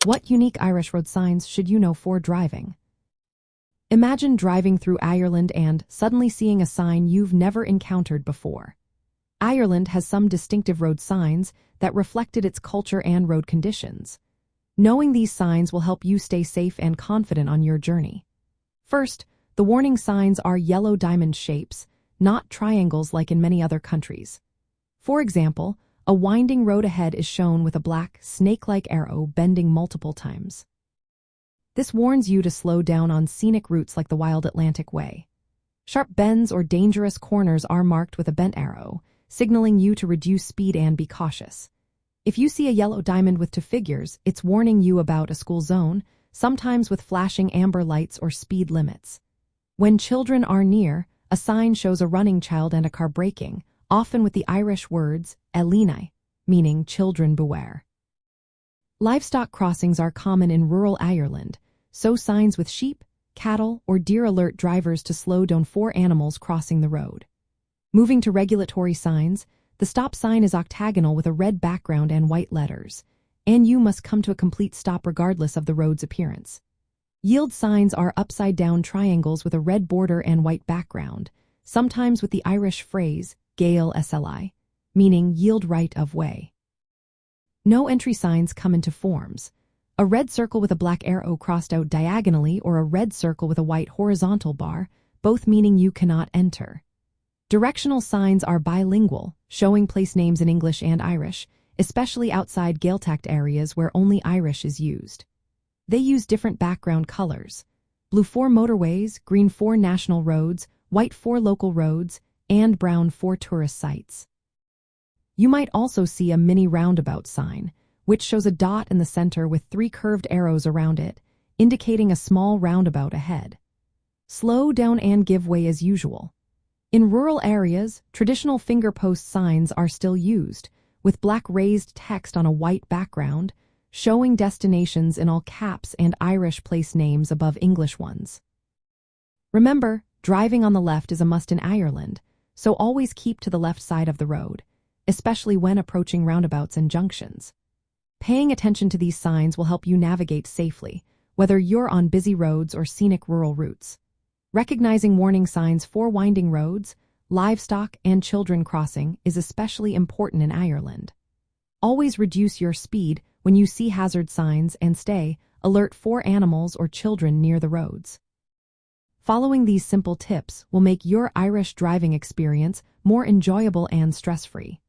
What unique Irish road signs should you know for driving? Imagine driving through Ireland and suddenly seeing a sign you've never encountered before. Ireland has some distinctive road signs that reflected its culture and road conditions. Knowing these signs will help you stay safe and confident on your journey. First, the warning signs are yellow diamond shapes, not triangles like in many other countries. For example, a winding road ahead is shown with a black, snake-like arrow bending multiple times. This warns you to slow down on scenic routes like the Wild Atlantic Way. Sharp bends or dangerous corners are marked with a bent arrow, signaling you to reduce speed and be cautious. If you see a yellow diamond with two figures, it's warning you about a school zone, sometimes with flashing amber lights or speed limits. When children are near, a sign shows a running child and a car braking, often with the Irish words "Eleni," meaning children beware. Livestock crossings are common in rural Ireland, so signs with sheep, cattle, or deer alert drivers to slow down for animals crossing the road. Moving to regulatory signs, the stop sign is octagonal with a red background and white letters, and you must come to a complete stop regardless of the road's appearance. Yield signs are upside-down triangles with a red border and white background, sometimes with the Irish phrase "Gael sli," meaning yield right of way. No entry signs come into forms: a red circle with a black arrow crossed out diagonally or a red circle with a white horizontal bar, both meaning you cannot enter. Directional signs are bilingual, showing place names in English and Irish, especially outside Gaeltacht areas where only Irish is used. They use different background colors: blue for motorways, green for national roads, white for local roads, and brown for tourist sites. You might also see a mini roundabout sign, which shows a dot in the center with 3 curved arrows around it, indicating a small roundabout ahead. Slow down and give way as usual. In rural areas, traditional fingerpost signs are still used, with black raised text on a white background, showing destinations in all caps and Irish place names above English ones. Remember, driving on the left is a must in Ireland, so always keep to the left side of the road, especially when approaching roundabouts and junctions. Paying attention to these signs will help you navigate safely, whether you're on busy roads or scenic rural routes. Recognizing warning signs for winding roads, livestock, and children crossing is especially important in Ireland. Always reduce your speed when you see hazard signs and stay alert for animals or children near the roads. Following these simple tips will make your Irish driving experience more enjoyable and stress-free.